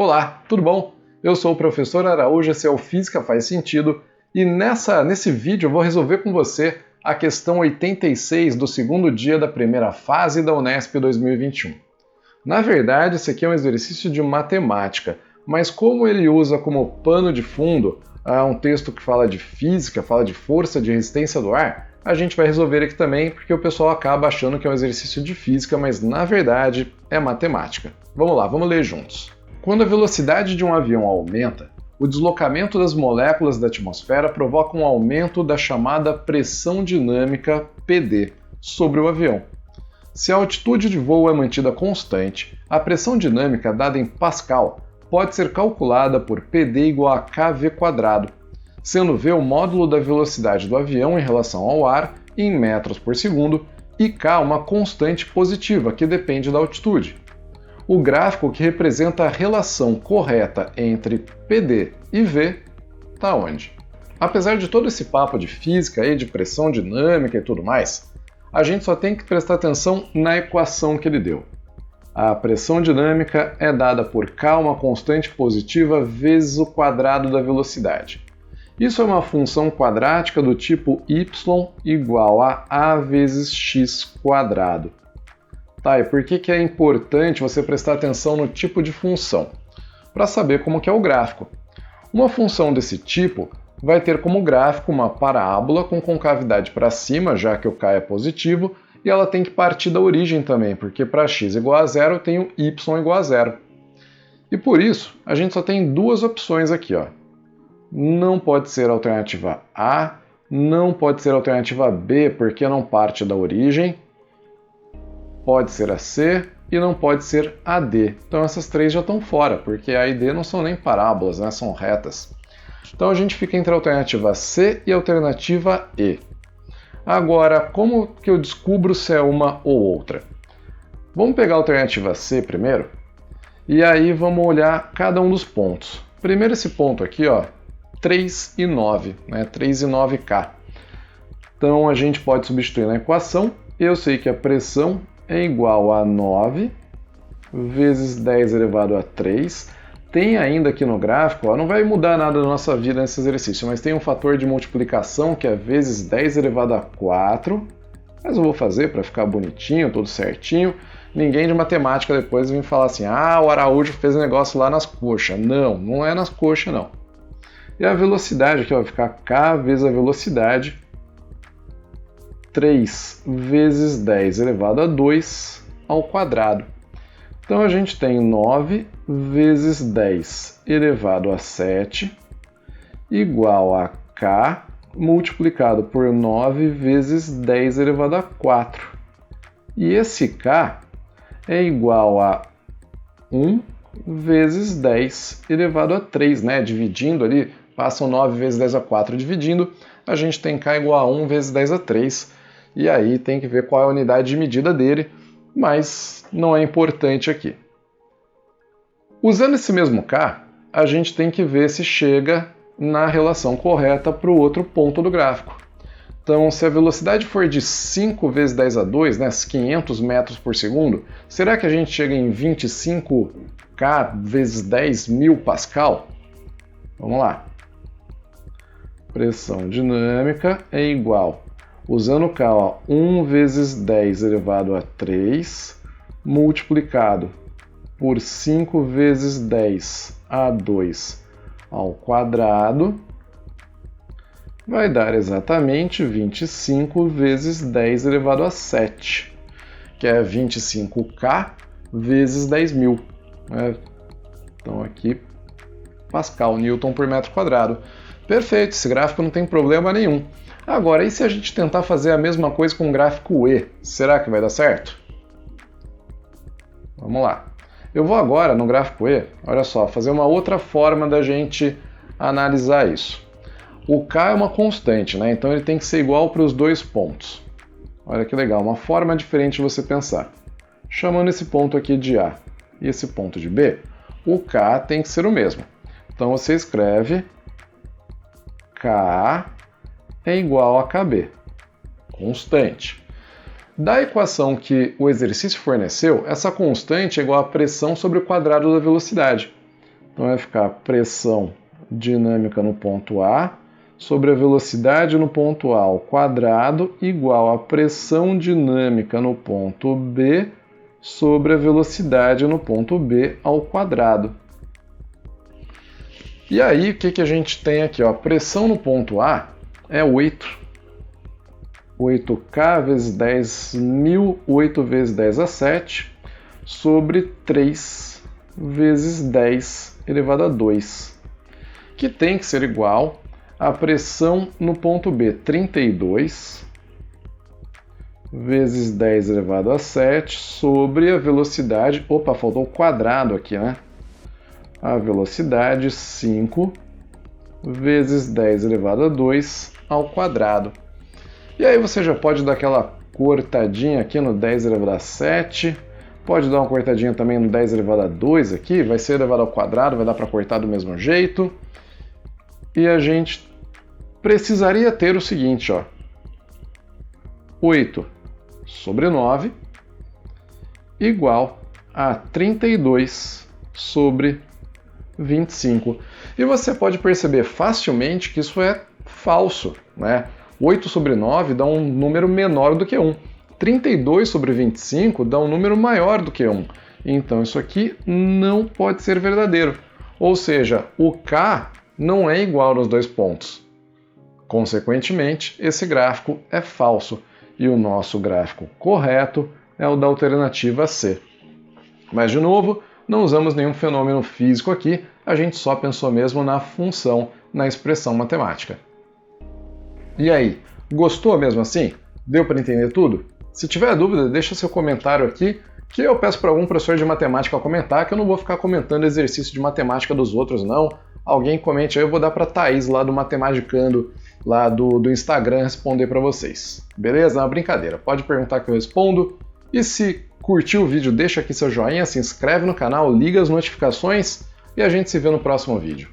Olá, tudo bom? Eu sou o professor Araújo, esse é o Física Faz Sentido, e nesse vídeo eu vou resolver com você a questão 86 do segundo dia da primeira fase da Unesp 2021. Na verdade, esse aqui é um exercício de matemática, mas como ele usa como pano de fundo um texto que fala de física, fala de força de resistência do ar, a gente vai resolver aqui também, porque o pessoal acaba achando que é um exercício de física, mas na verdade é matemática. Vamos lá, vamos ler juntos. Quando a velocidade de um avião aumenta, o deslocamento das moléculas da atmosfera provoca um aumento da chamada pressão dinâmica PD sobre o avião. Se a altitude de voo é mantida constante, a pressão dinâmica dada em Pascal pode ser calculada por PD igual a kV², sendo V o módulo da velocidade do avião em relação ao ar em metros por segundo e K uma constante positiva que depende da altitude. O gráfico que representa a relação correta entre PD e V está onde? Apesar de todo esse papo de física e de pressão dinâmica e tudo mais, a gente só tem que prestar atenção na equação que ele deu. A pressão dinâmica é dada por K, uma constante positiva, vezes o quadrado da velocidade. Isso é uma função quadrática do tipo y igual a A vezes x². Tá, e por que é importante você prestar atenção no tipo de função? Para saber como que é o gráfico. Uma função desse tipo vai ter como gráfico uma parábola com concavidade para cima, já que o k é positivo, e ela tem que partir da origem também, porque para x igual a zero eu tenho y igual a zero. E por isso, a gente só tem duas opções aqui, ó. Não pode ser a alternativa A, não pode ser a alternativa B, porque não parte da origem, pode ser a C e não pode ser a D. Então essas três já estão fora, porque A e D não são nem parábolas, né? São retas. Então a gente fica entre a alternativa C e a alternativa E. Agora, como que eu descubro se é uma ou outra? Vamos pegar a alternativa C primeiro, e aí vamos olhar cada um dos pontos. Primeiro esse ponto aqui, ó, 3 e 9, né? 3 e 9K. Então a gente pode substituir na equação. Eu sei que a pressão é igual a 9 vezes 10 elevado a 3. Tem ainda aqui no gráfico, ó, não vai mudar nada na nossa vida nesse exercício, mas tem um fator de multiplicação que é vezes 10 elevado a 4. Mas eu vou fazer para ficar bonitinho, tudo certinho. Ninguém de matemática depois vem falar assim, o Araújo fez um negócio lá nas coxas. Não, não é nas coxas não. E a velocidade aqui vai ficar K vezes a velocidade, 3 vezes 10 elevado a 2 ao quadrado. Então a gente tem 9 vezes 10 elevado a 7 igual a K multiplicado por 9 vezes 10 elevado a 4. E esse K é igual a 1 vezes 10 elevado a 3, né? Dividindo ali, passam 9 vezes 10 a 4 dividindo, a gente tem K igual a 1 vezes 10 a 3. E aí tem que ver qual é a unidade de medida dele, mas não é importante aqui. Usando esse mesmo K, a gente tem que ver se chega na relação correta para o outro ponto do gráfico. Então, se a velocidade for de 5 vezes 10 a 2, né, 500 metros por segundo, será que a gente chega em 25K vezes 10.000 Pascal? Vamos lá. Pressão dinâmica é igual, usando K, ó, 1 vezes 10 elevado a 3, multiplicado por 5 vezes 10 a 2 ao quadrado, vai dar exatamente 25 vezes 10 elevado a 7, que é 25K vezes 10.000. Né? Então aqui, Pascal, Newton por metro quadrado. Perfeito, esse gráfico não tem problema nenhum. Agora, e se a gente tentar fazer a mesma coisa com o gráfico E? Será que vai dar certo? Vamos lá. Eu vou agora, no gráfico E, olha só, fazer uma outra forma da gente analisar isso. O K é uma constante, né? Então ele tem que ser igual para os dois pontos. Olha que legal, uma forma diferente de você pensar. Chamando esse ponto aqui de A e esse ponto de B, o K tem que ser o mesmo. Então você escreve K é igual a KB, constante. Da equação que o exercício forneceu, essa constante é igual à pressão sobre o quadrado da velocidade. Então vai ficar pressão dinâmica no ponto A sobre a velocidade no ponto A ao quadrado igual a pressão dinâmica no ponto B sobre a velocidade no ponto B ao quadrado. E aí, o que a gente tem aqui? Ó? A pressão no ponto A é 8K vezes 10.000, 8 vezes 10 a 7, sobre 3 vezes 10 elevado a 2, que tem que ser igual à pressão no ponto B, 32 vezes 10 elevado a 7, sobre a velocidade... Opa, faltou o quadrado aqui, né? A velocidade 5 vezes 10 elevado a 2 ao quadrado. E aí você já pode dar aquela cortadinha aqui no 10 elevado a 7, pode dar uma cortadinha também no 10 elevado a 2 aqui, vai ser elevado ao quadrado, vai dar para cortar do mesmo jeito. E a gente precisaria ter o seguinte, ó, 8 sobre 9 igual a 32 sobre 25. E você pode perceber facilmente que isso é falso, né? 8 sobre 9 dá um número menor do que 1. 32 sobre 25 dá um número maior do que 1. Então isso aqui não pode ser verdadeiro. Ou seja, o K não é igual nos dois pontos. Consequentemente, esse gráfico é falso. E o nosso gráfico correto é o da alternativa C. Mas, de novo, não usamos nenhum fenômeno físico aqui, a gente só pensou mesmo na função, na expressão matemática. E aí, gostou mesmo assim? Deu para entender tudo? Se tiver dúvida, deixa seu comentário aqui, que eu peço para algum professor de matemática comentar, que eu não vou ficar comentando exercício de matemática dos outros, não. Alguém comente aí, eu vou dar para a Thaís lá do Matematicando, lá do Instagram, responder para vocês. Beleza? É uma brincadeira, pode perguntar que eu respondo. E se curtiu o vídeo, deixa aqui seu joinha, se inscreve no canal, liga as notificações e a gente se vê no próximo vídeo.